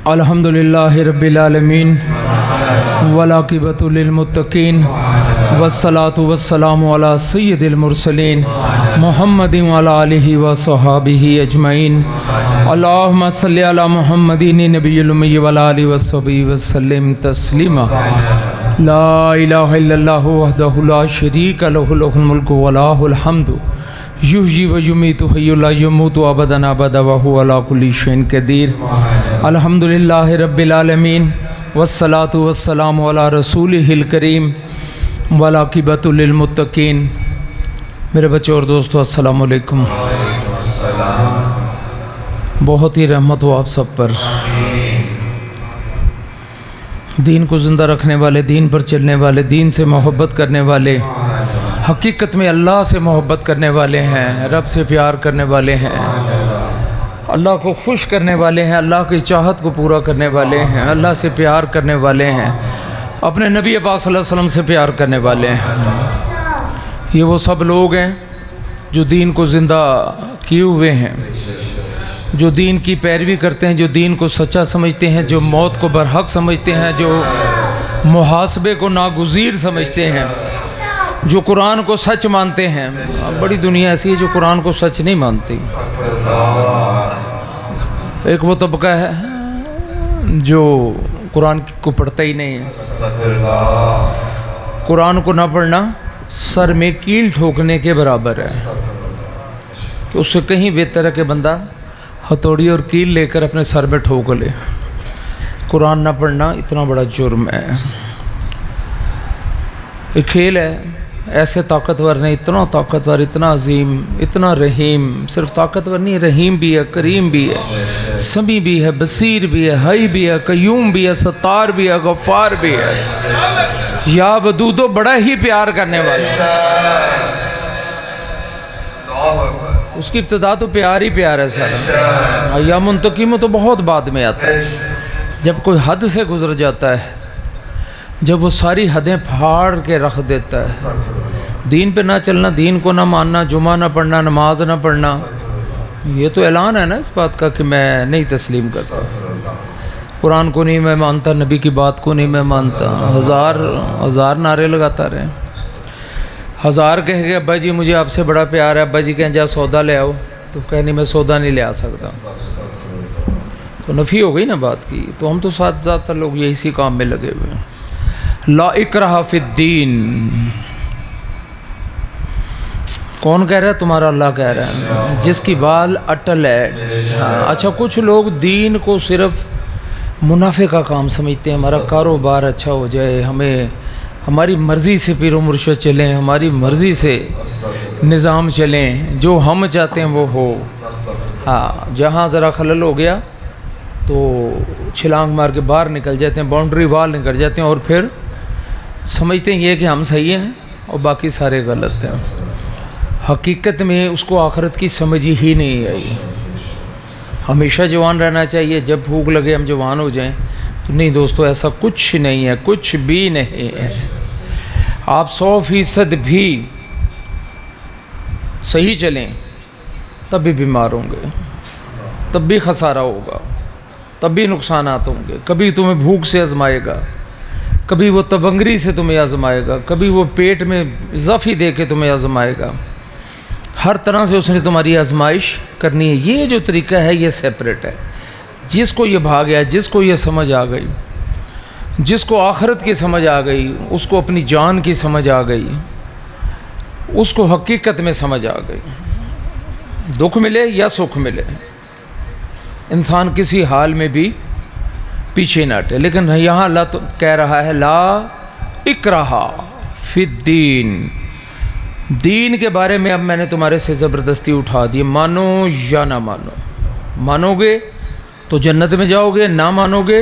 الحمدللہ رب العالمین والعاقبۃ للمتقین والصلاۃ والسلام علی سید المرسلین محمد وعلی آلہ وصحبہ اجمعین اللہم صلی علی محمد نبی الامی وعلی آلہ وصحبہ وسلم تسلیما لا الہ الا اللہ وحدہ لا شریک لہ لہ الملک ولہ الحمد یحیی و یمیت حی لا یموت ابدا ابدا وہو علی کل شیء قدیر الحمدللہ رب العالمین والصلاۃ والسلام علی رسولہ الکریم والعاقبۃ للمتقین۔ میرے بچوں اور دوستو السلام علیکم۔ بہت ہی رحمت ہو آپ سب پر، دین کو زندہ رکھنے والے، دین پر چلنے والے، دین سے محبت کرنے والے، حقیقت میں اللہ سے محبت کرنے والے ہیں، رب سے پیار کرنے والے ہیں، اللہ کو خوش کرنے والے ہیں، اللہ کی چاہت کو پورا کرنے والے ہیں، اللہ سے پیار کرنے والے ہیں، اپنے نبی پاک صلی اللہ علیہ وسلم سے پیار کرنے والے ہیں۔ یہ وہ سب لوگ ہیں جو دین کو زندہ کیے ہوئے ہیں، جو دین کی پیروی کرتے ہیں، جو دین کو سچا سمجھتے ہیں، جو موت کو برحق سمجھتے ہیں، جو محاسبے کو ناگزیر سمجھتے ہیں، جو قرآن کو سچ مانتے ہیں۔ بڑی دنیا ایسی ہے جو قرآن کو سچ نہیں مانتی۔ ایک وہ طبقہ ہے جو قرآن کو پڑھتا ہی نہیں ہے۔ قرآن کو نہ پڑھنا سر میں کیل ٹھوکنے کے برابر ہے، کہ اس سے کہیں بہتر ہے کہ بندہ ہتھوڑی اور کیل لے کر اپنے سر میں ٹھوک لے۔ قرآن نہ پڑھنا اتنا بڑا جرم ہے۔ ایک کھیل ہے، ایسے طاقتور نے، اتنا طاقتور، اتنا عظیم، اتنا رحیم، صرف طاقتور نہیں، رحیم بھی ہے، کریم بھی ہے، سمیع بھی ہے، بصیر بھی ہے، حی بھی ہے، قیوم بھی ہے، ستار بھی ہے، غفار بھی ہے، یا ودودو، بڑا ہی پیار کرنے والا۔ اس کی ابتدا تو پیار ہی پیار ہے سارا۔ یا منتقم تو بہت بعد میں آتا ہے، جب کوئی حد سے گزر جاتا ہے، جب وہ ساری حدیں پھاڑ کے رکھ دیتا ہے۔ دین پہ نہ چلنا، دین کو نہ ماننا، جمعہ نہ پڑھنا، نماز نہ پڑھنا، یہ تو اعلان ہے نا اس بات کا کہ میں نہیں تسلیم کرتا، قرآن کو نہیں میں مانتا، نبی کی بات کو نہیں میں مانتا۔ ہزار نعرے لگاتا رہے، ہزار کہے گا ابا جی مجھے آپ سے بڑا پیار ہے، ابا جی کہیں جا سودا لے آؤ، تو کہہ نہیں میں سودا نہیں لے آ سکتا، تو نفی ہو گئی نا بات کی۔ تو ہم تو ساتھ زیادہ تر لوگ یہی سی کام میں لگے ہوئے ہیں۔ لا اکراہ فی الدین، کون کہہ رہا ہے؟ تمہارا اللہ کہہ رہا ہے، جس کی بال اٹل ہے۔ اچھا، کچھ لوگ دین کو صرف منافع کا کام سمجھتے ہیں، ہمارا کاروبار اچھا ہو جائے، ہمیں ہماری مرضی سے پیر و مرشد چلیں، ہماری مرضی سے نظام چلیں، جو ہم چاہتے ہیں وہ ہو۔ ہاں، جہاں ذرا خلل ہو گیا تو چھلانگ مار کے باہر نکل جاتے ہیں، باؤنڈری وال نکل جاتے ہیں، اور پھر سمجھتے ہیں یہ کہ ہم صحیح ہیں اور باقی سارے غلط ہیں۔ حقیقت میں اس کو آخرت کی سمجھ ہی نہیں آئی۔ ہمیشہ جوان رہنا چاہیے، جب بھوک لگے ہم جوان ہو جائیں، تو نہیں دوستو، ایسا کچھ نہیں ہے، کچھ بھی نہیں ہے۔ آپ 100% بھی صحیح چلیں تب بھی بیمار ہوں گے، تب بھی خسارہ ہوگا، تب بھی نقصانات ہوں گے۔ کبھی تمہیں بھوک سے آزمائے گا، کبھی وہ تونگری سے تمہیں آزمائے گا، کبھی وہ پیٹ میں اضافی دے کے تمہیں آزمائے گا۔ ہر طرح سے اس نے تمہاری آزمائش کرنی ہے۔ یہ جو طریقہ ہے یہ سیپریٹ ہے۔ جس کو یہ بھا گیا، جس کو یہ سمجھ آ گئی، جس کو آخرت کی سمجھ آ گئی، اس کو اپنی جان کی سمجھ آ گئی، اس کو حقیقت میں سمجھ آ گئی، دکھ ملے یا سکھ ملے، انسان کسی حال میں بھی پیچھے نہ ہٹے۔ لیکن یہاں اللہ تو کہہ رہا ہے لا اکراہ فی الدین، دین کے بارے میں اب میں نے تمہارے سے زبردستی اٹھا دی، مانو یا نہ مانو، مانو گے تو جنت میں جاؤ گے، نہ مانو گے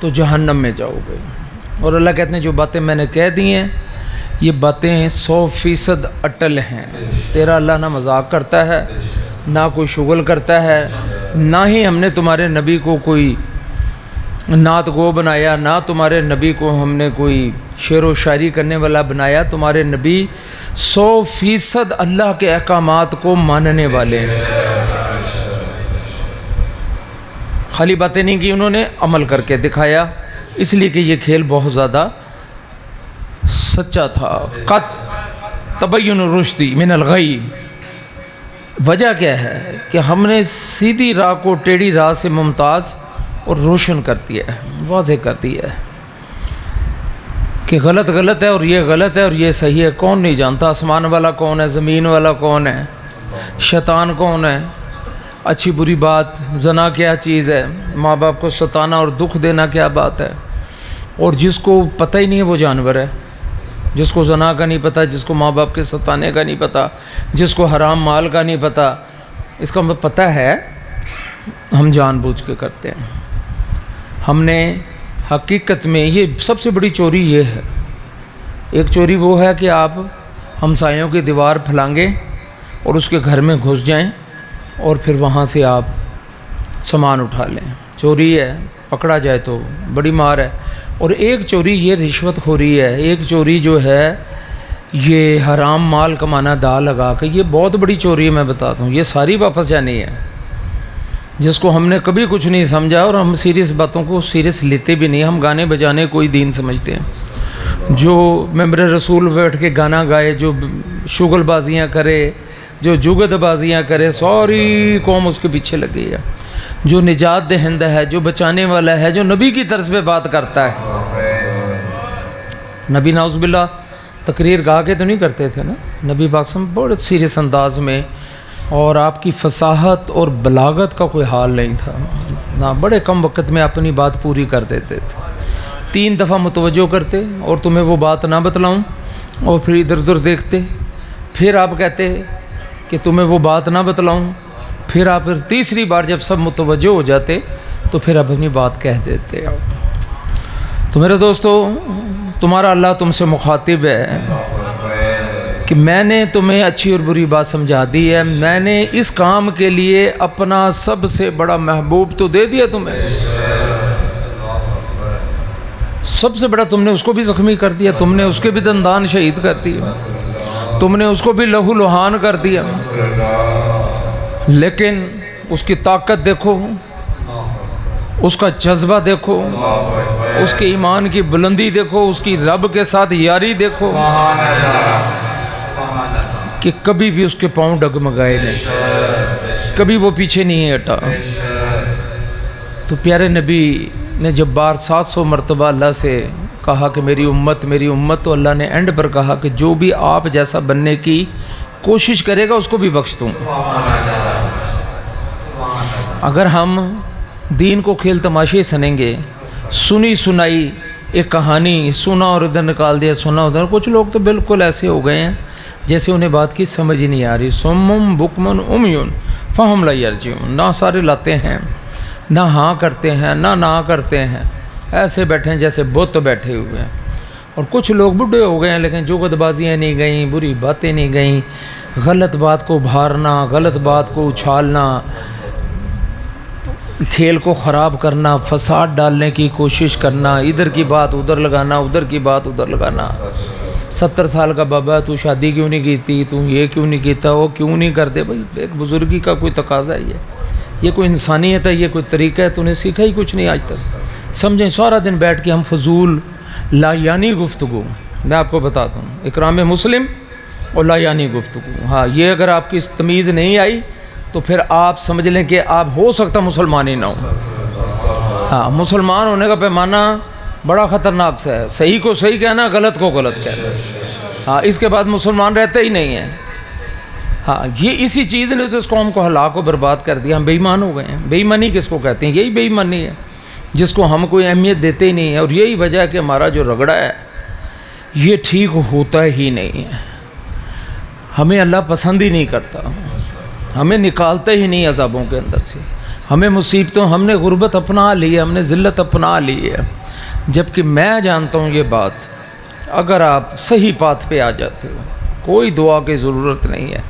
تو جہنم میں جاؤ گے۔ اور اللہ کہتے ہیں جو باتیں میں نے کہہ دی ہیں یہ باتیں 100% اٹل ہیں۔ تیرا اللہ نہ مذاق کرتا ہے، نہ کوئی شغل کرتا ہے، نہ ہی ہم نے تمہارے نبی کو کوئی نعت گو بنایا، نہ تمہارے نبی کو ہم نے کوئی شعر و شاعری کرنے والا بنایا۔ تمہارے نبی 100% اللہ کے احکامات کو ماننے والے ہیں۔ خالی باتیں نہیں کی انہوں نے، عمل کر کے دکھایا، اس لیے کہ یہ کھیل بہت زیادہ سچا تھا۔ قد تبین الرشد من الغی، وجہ کیا ہے کہ ہم نے سیدھی راہ کو ٹیڑھی راہ سے ممتاز اور روشن کر دیا ہے، واضح کر دیا ہے کہ غلط غلط ہے اور یہ غلط ہے اور یہ صحیح ہے۔ کون نہیں جانتا آسمان والا کون ہے، زمین والا کون ہے، شیطان کون ہے، اچھی بری بات، زنا کیا چیز ہے، ماں باپ کو ستانا اور دکھ دینا کیا بات ہے۔ اور جس کو پتہ ہی نہیں ہے وہ جانور ہے، جس کو زنا کا نہیں پتہ، جس کو ماں باپ کے ستانے کا نہیں پتہ، جس کو حرام مال کا نہیں پتہ، اس کا پتہ ہے ہم جان بوجھ کے کرتے ہیں۔ ہم نے حقیقت میں یہ سب سے بڑی چوری یہ ہے، ایک چوری وہ ہے کہ آپ ہمسایوں کی دیوار پھلانگیں اور اس کے گھر میں گھس جائیں اور پھر وہاں سے آپ سامان اٹھا لیں، چوری ہے، پکڑا جائے تو بڑی مار ہے۔ اور ایک چوری یہ رشوت خوری ہے، ایک چوری جو ہے یہ حرام مال کمانا دا لگا کے، یہ بہت بڑی چوری ہے، میں بتاتا ہوں، یہ ساری واپس جانی ہے، جس کو ہم نے کبھی کچھ نہیں سمجھا اور ہم سیریس باتوں کو سیریس لیتے بھی نہیں۔ ہم گانے بجانے کوئی دین سمجھتے ہیں، جو ممبر رسول بیٹھ کے گانا گائے، جو شغل بازیاں کرے، جو جگت بازیاں کرے، ساری قوم اس کے پیچھے لگی ہے۔ جو نجات دہندہ ہے، جو بچانے والا ہے، جو نبی کی طرز پہ بات کرتا ہے، نبی نعوذ باللہ تقریر گا کے تو نہیں کرتے تھے نا، نبی پاک صلی اللہ علیہ وسلم بہت سیریس انداز میں، اور آپ کی فصاحت اور بلاغت کا کوئی حال نہیں تھا نہ، بڑے کم وقت میں اپنی بات پوری کر دیتے تھے، 3 دفعہ متوجہ کرتے اور تمہیں وہ بات نہ بتلاؤں، اور پھر ادھر ادھر دیکھتے، پھر آپ کہتے کہ تمہیں وہ بات نہ بتلاؤں، پھر آپ پھر تیسری بار جب سب متوجہ ہو جاتے تو پھر اپنی بات کہہ دیتے۔ تو میرے دوستو، تمہارا اللہ تم سے مخاطب ہے کہ میں نے تمہیں اچھی اور بری بات سمجھا دی ہے، میں نے اس کام کے لیے اپنا سب سے بڑا محبوب تو دے دیا تمہیں، سب سے بڑا، تم نے اس کو بھی زخمی کر دیا، تم نے اس کے بھی دندان شہید کر دیا، تم نے اس کو بھی لہو لہان کر دیا، لیکن اس کی طاقت دیکھو، اس کا جذبہ دیکھو، اس کے ایمان کی بلندی دیکھو، اس کی رب کے ساتھ یاری دیکھو کہ کبھی بھی اس کے پاؤں ڈگمگائے نہیں، کبھی وہ پیچھے نہیں ہٹا۔ تو پیارے نبی نے جب بار 700 مرتبہ اللہ سے کہا کہ میری امت میری امت، تو اللہ نے اینڈ پر کہا کہ جو بھی آپ جیسا بننے کی کوشش کرے گا اس کو بھی بخش دوں۔ اگر ہم دین کو کھیل تماشے سنیں گے، سنی سنائی ایک کہانی، سنا اور ادھر نکال دیا، سنا ادھر، کچھ لوگ تو بالکل ایسے ہو گئے ہیں جیسے انہیں بات کی سمجھ ہی نہیں آ رہی، سمم بکمن امیون فہم لا یرجعون، نہ سارے لاتے ہیں، نہ ہاں کرتے ہیں، نہ کرتے ہیں، ایسے بیٹھے ہیں جیسے بت بیٹھے ہوئے ہیں۔ اور کچھ لوگ بڈھے ہو گئے ہیں لیکن جگت بازیاں نہیں گئیں، بری باتیں نہیں گئیں، غلط بات کو ابھارنا، غلط بات کو اچھالنا، کھیل کو خراب کرنا، فساد ڈالنے کی کوشش کرنا، ادھر کی بات ادھر لگانا، ادھر کی بات ادھر لگانا۔ 70 سال کا بابا، تو شادی کیوں نہیں کیتی، تو یہ کیوں نہیں کیتا، وہ کیوں نہیں کرتے؟ بھائی ایک بزرگی کا کوئی تقاضا ہے، یہ کوئی انسانیت ہے، یہ کوئی طریقہ ہے؟ تو نے سیکھا ہی کچھ نہیں آج تک۔ سمجھیں سارا دن بیٹھ کے ہم فضول لا یعنی گفتگو، میں آپ کو بتاتا ہوں، اکرام مسلم اور لا یعنی گفتگو، ہاں یہ اگر آپ کی تمیز نہیں آئی تو پھر آپ سمجھ لیں کہ آپ ہو سکتا مسلمان ہی نہ ہو۔ ہاں مسلمان ہونے کا پیمانہ بڑا خطرناک سا ہے، صحیح کو صحیح کہنا، غلط کو غلط کہنا، ہاں اس کے بعد مسلمان رہتے ہی نہیں ہیں۔ ہاں یہ اسی چیز نے تو اس قوم کو ہلاک و برباد کر دیا، ہم بے ایمان ہو گئے ہیں۔ بے ایمانی کس کو کہتے ہیں؟ یہی بے ایمانی ہے جس کو ہم کوئی اہمیت دیتے ہی نہیں ہیں، اور یہی وجہ ہے کہ ہمارا جو رگڑا ہے یہ ٹھیک ہوتا ہی نہیں ہے، ہمیں اللہ پسند ہی نہیں کرتا، ہمیں نکالتا ہی نہیں عذابوں کے اندر سے، ہمیں مصیبتوں، ہم نے غربت اپنا لی ہے، ہم نے ذلت اپنا لی ہے، جبکہ میں جانتا ہوں یہ بات، اگر آپ صحیح پاتھ پہ آ جاتے ہو کوئی دعا کی ضرورت نہیں ہے،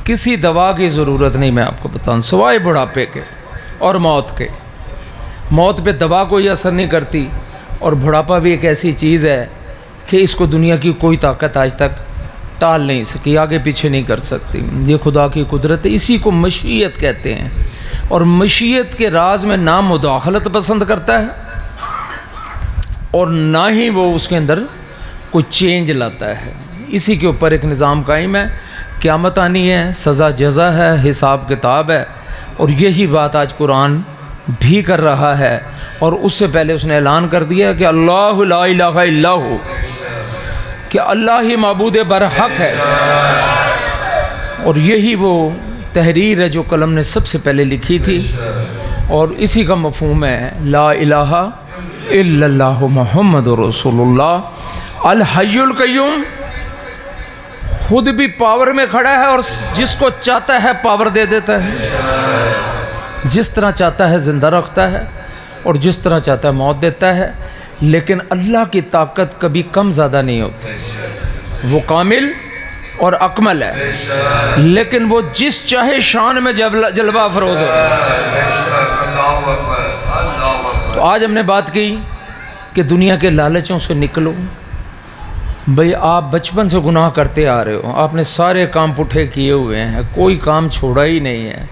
کسی دوا کی ضرورت نہیں، میں آپ کو بتاؤں سوائے بڑھاپے کے اور موت کے۔ موت پہ دوا کوئی اثر نہیں کرتی، اور بڑھاپا بھی ایک ایسی چیز ہے کہ اس کو دنیا کی کوئی طاقت آج تک ٹال نہیں سکی، آگے پیچھے نہیں کر سکتی، یہ خدا کی قدرت ہے، اسی کو مشیت کہتے ہیں۔ اور مشیت کے راز میں نہ مداخلت پسند کرتا ہے اور نہ ہی وہ اس کے اندر کوئی چینج لاتا ہے. اسی کے اوپر ایک نظام قائم ہے. قیامت آنی ہے, سزا جزا ہے, حساب کتاب ہے, اور یہی بات آج قرآن بھی کر رہا ہے. اور اس سے پہلے اس نے اعلان کر دیا کہ اللہ لا الہ الا ہو, کہ اللہ ہی معبود برحق ہے. اور یہی وہ تحریر ہے جو قلم نے سب سے پہلے لکھی تھی, اور اسی کا مفہوم ہے لا الہ الا اللہ محمد رسول اللہ الحی القیوم. خود بھی پاور میں کھڑا ہے اور جس کو چاہتا ہے پاور دے دیتا ہے, جس طرح چاہتا ہے زندہ رکھتا ہے اور جس طرح چاہتا ہے موت دیتا ہے. لیکن اللہ کی طاقت کبھی کم زیادہ نہیں ہوتی, وہ کامل اور اکمل ہے, لیکن وہ جس چاہے شان میں جلوہ افروز ہوتا ہے. تو آج ہم نے بات کی کہ دنیا کے لالچوں سے نکلو. بھئی آپ بچپن سے گناہ کرتے آ رہے ہو, آپ نے سارے کام پٹھے کیے ہوئے ہیں, کوئی کام چھوڑا ہی نہیں ہے.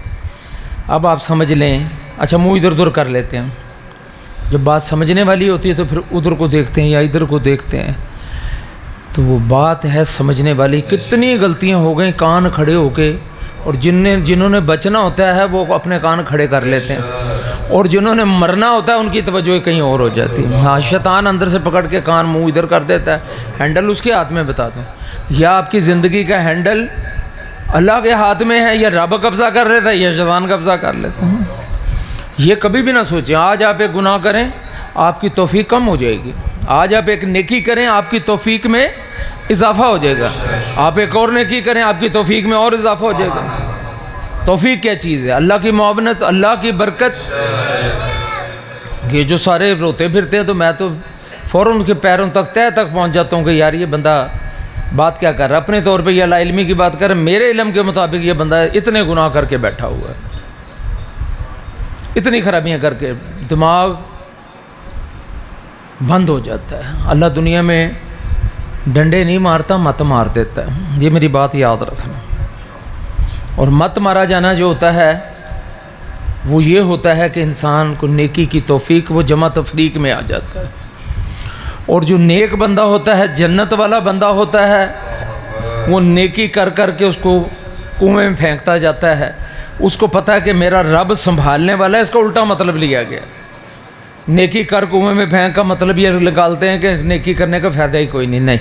اب آپ سمجھ لیں, اچھا منہ ادھر ادھر کر لیتے ہیں, جب بات سمجھنے والی ہوتی ہے تو پھر ادھر کو دیکھتے ہیں یا ادھر کو دیکھتے ہیں, تو وہ بات ہے سمجھنے والی. کتنی غلطیاں ہو گئیں کان کھڑے ہو کے, اور جنہوں نے بچنا ہوتا ہے وہ اپنے کان کھڑے کر لیتے ہیں, اور جنہوں نے مرنا ہوتا ہے ان کی توجہ کہیں اور ہو جاتی ہے. ہاں, شیطان اندر سے پکڑ کے کان منہ ادھر کر دیتا ہے, ہینڈل اس کے ہاتھ میں. بتا دوں, یا آپ کی زندگی کا ہینڈل اللہ کے ہاتھ میں ہے, یا رب قبضہ کر لیتا ہے یا شیطان قبضہ کر لیتا ہے. یہ کبھی بھی نہ سوچیں آج آپ ایک گناہ کریں آپ کی توفیق کم ہو جائے گی, آج آپ ایک نیکی کریں آپ کی توفیق میں اضافہ ہو جائے گا, آپ ایک اور نیکی کریں آپ کی توفیق میں اور اضافہ ہو جائے گا. توفیق کیا چیز ہے؟ اللہ کی معاونت, اللہ کی برکت. یہ جو سارے روتے پھرتے ہیں تو میں تو فوراً ان کے پیروں تک تہ تک پہنچ جاتا ہوں کہ یار یہ بندہ بات کیا کر رہا ہے. اپنے طور پہ یہ لا علمی کی بات کر رہا ہے, میرے علم کے مطابق یہ بندہ اتنے گناہ کر کے بیٹھا ہوا ہے, اتنی خرابیاں کر کے دماغ بند ہو جاتا ہے. اللہ دنیا میں ڈنڈے نہیں مارتا, مت مار دیتا ہے. یہ میری بات یاد رکھنا. اور مت مارا جانا جو ہوتا ہے وہ یہ ہوتا ہے کہ انسان کو نیکی کی توفیق وہ جمع تفریق میں آ جاتا ہے. اور جو نیک بندہ ہوتا ہے, جنت والا بندہ ہوتا ہے, وہ نیکی کر کر کے اس کو کنویں میں پھینکتا جاتا ہے. اس کو پتہ ہے کہ میرا رب سنبھالنے والا ہے. اس کا الٹا مطلب لیا گیا. نیکی کر کنویں میں پھینک کا مطلب یہ نکالتے ہیں کہ نیکی کرنے کا فائدہ ہی کوئی نہیں.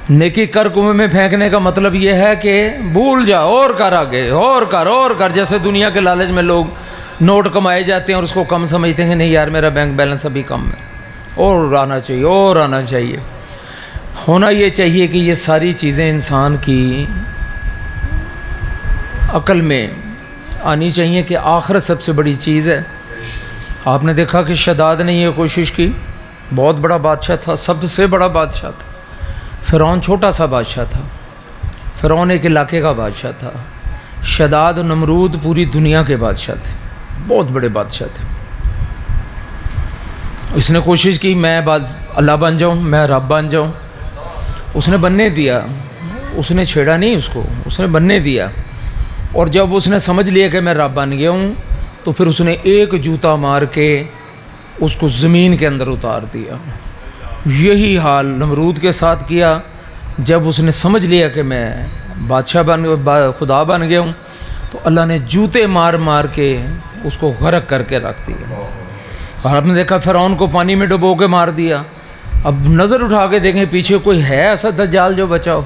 نیکی کر کنویں میں پھینکنے کا مطلب یہ ہے کہ بھول جا, اور کر آگے, اور کر. جیسے دنیا کے لالچ میں لوگ نوٹ کمائے جاتے ہیں اور اس کو کم سمجھتے ہیں کہ نہیں یار میرا بینک بیلنس ابھی کم ہے, اور آنا چاہیے, اور آنا چاہیے. ہونا یہ چاہیے کہ یہ ساری چیزیں انسان کی عقل میں آنی چاہیے کہ آخرت سب سے بڑی چیز ہے. آپ نے دیکھا کہ شداد نے یہ کوشش کی, بہت بڑا بادشاہ تھا, سب سے بڑا بادشاہ تھا. فرعون چھوٹا سا بادشاہ تھا, فرعون ایک علاقے کا بادشاہ تھا. شداد و نمرود پوری دنیا کے بادشاہ تھے, بہت بڑے بادشاہ تھے. اس نے کوشش کی میں اللہ بن جاؤں, میں رب بن جاؤں. اس نے بننے دیا, اس نے چھیڑا نہیں اس کو, اس نے بننے دیا. اور جب اس نے سمجھ لیا کہ میں رب بن گیا ہوں تو پھر اس نے ایک جوتا مار کے اس کو زمین کے اندر اتار دیا. یہی حال نمرود کے ساتھ کیا. جب اس نے سمجھ لیا کہ میں بادشاہ خدا بن گیا ہوں تو اللہ نے جوتے مار مار کے اس کو غرق کر کے رکھ دیا. اور آپ نے دیکھا فرعون کو پانی میں ڈبو کے مار دیا. اب نظر اٹھا کے دیکھیں پیچھے کوئی ہے ایسا دجال جو بچا ہو.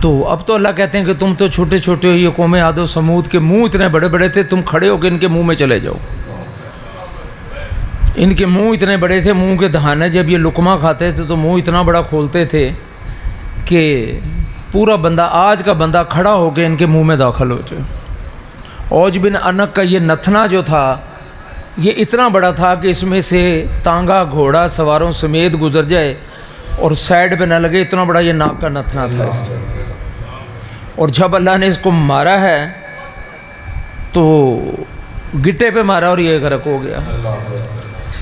تو اب تو اللہ کہتے ہیں کہ تم تو چھوٹے چھوٹے ہو, یہ قوم عاد و سمود کے منہ اتنے بڑے بڑے تھے, تم کھڑے ہو کے ان کے منہ میں چلے جاؤ. ان کے منہ اتنے بڑے تھے, منہ کے دہانے جب یہ لقمہ کھاتے تھے تو منہ اتنا بڑا کھولتے تھے کہ پورا بندہ, آج کا بندہ کھڑا ہو کے ان کے منہ میں داخل ہو جائے. اوج بن انق کا یہ نتنا جو تھا یہ اتنا بڑا تھا کہ اس میں سے تانگا گھوڑا سواروں سمیت گزر جائے اور سائڈ پہ نہ لگے, اتنا بڑا یہ ناک کا نتنا تھا اس کا. اور جب اللہ نے اس کو مارا ہے تو گٹے پہ مارا اور یہ غرق ہو گیا.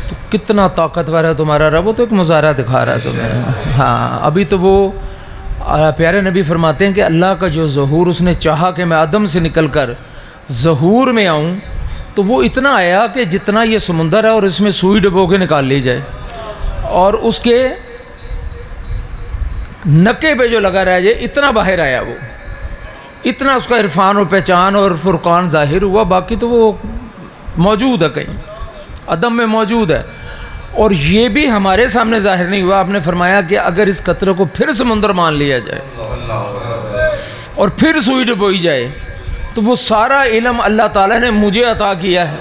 تو کتنا طاقتور ہے تمہارا رب, وہ تو ایک مظاہرہ دکھا رہا ہے تمہیں. ہاں, ابھی تو وہ پیارے نبی فرماتے ہیں کہ اللہ کا جو ظہور اس نے چاہا کہ میں آدم سے نکل کر ظہور میں آؤں تو وہ اتنا آیا کہ جتنا یہ سمندر ہے اور اس میں سوئی ڈبو کے نکال لی جائے اور اس کے نکے پہ جو لگا رہ جائے اتنا باہر آیا وہ، اتنا اس کا عرفان و پہچان اور فرقان ظاہر ہوا، باقی تو وہ موجود ہے کہیں عدم میں موجود ہے، اور یہ بھی ہمارے سامنے ظاہر نہیں ہوا۔ آپ نے فرمایا کہ اگر اس قطرے کو پھر سمندر مان لیا جائے اور پھر سوئی ڈبوئی جائے تو وہ سارا علم اللہ تعالیٰ نے مجھے عطا کیا ہے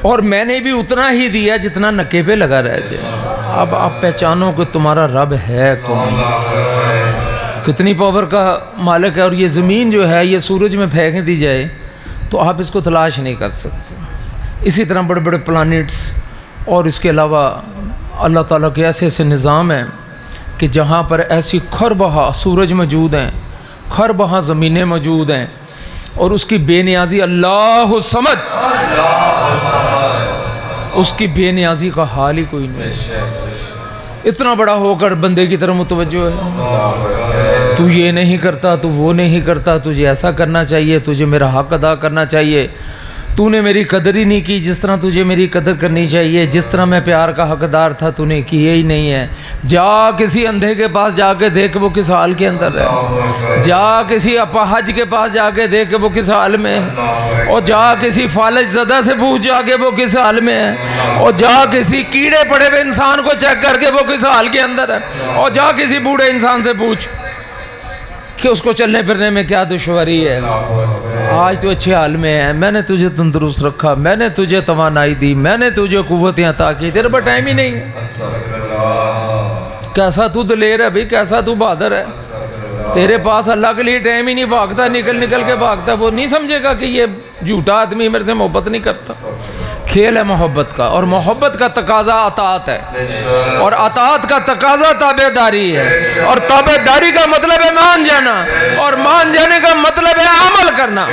اور میں نے بھی اتنا ہی دیا جتنا نکے پہ لگا رہ جائے۔ اب آپ پہچانو کہ تمہارا رب ہے کون، کتنی پاور کا مالک ہے، اور یہ زمین جو ہے یہ سورج میں پھینک دی جائے تو آپ اس کو تلاش نہیں کر سکتے۔ اسی طرح بڑے بڑے پلانٹس اور اس کے علاوہ اللہ تعالیٰ کے ایسے ایسے نظام ہیں کہ جہاں پر ایسی خربہا سورج موجود ہیں، خربہا زمینیں موجود ہیں، اور اس کی بے نیازی اللہ الصمد، اس کی بے نیازی کا حال ہی کوئی نہیں، اتنا بڑا ہو کر بندے کی طرف متوجہ ہے۔ تو یہ نہیں کرتا، تو وہ نہیں کرتا، تجھے ایسا کرنا چاہیے، تجھے میرا حق ادا کرنا چاہیے، تو نے میری قدر ہی نہیں کی جس طرح تجھے میری قدر کرنی چاہیے، جس طرح میں پیار کا حقدار تھا تو نے کیے ہی نہیں ہے۔ جا کسی اندھے کے پاس جا کے دیکھ وہ کس حال کے اندر ہے، جا کسی اپاہج کے پاس جا کے دیکھ وہ کس حال میں ہے، اور جا کسی فالج زدہ سے پوچھ جا کے وہ کس حال میں ہے، اور جا کسی کیڑے پڑے ہوئے انسان کو چیک کر کے وہ کس حال کے اندر ہے، اور جا کسی بوڑھے انسان سے پوچھ کہ اس کو چلنے پھرنے میں کیا دشواری ہے۔ آج تو اچھے حال میں ہے، میں نے تجھے تندرست رکھا، میں نے تجھے توانائی دی، میں نے تجھے قوتیں عطا کی، تیرے پر ٹائم ہی نہیں ہے۔ کیسا تو دلیر ہے بھئی، کیسا تو بہادر ہے، تیرے پاس اللہ کے لیے ٹائم ہی نہیں، بھاگتا نکل نکل کے بھاگتا۔ وہ نہیں سمجھے گا کہ یہ جھوٹا آدمی میرے سے محبت نہیں کرتا۔ کھیل ہے محبت کا، اور محبت کا تقاضا اطاعت ہے، اور اطاعت کا تقاضا تابع داری ہے، اور تابع داری کا مطلب ہے مان جانا، اور مان جانے کا مطلب ہے عمل کرنا۔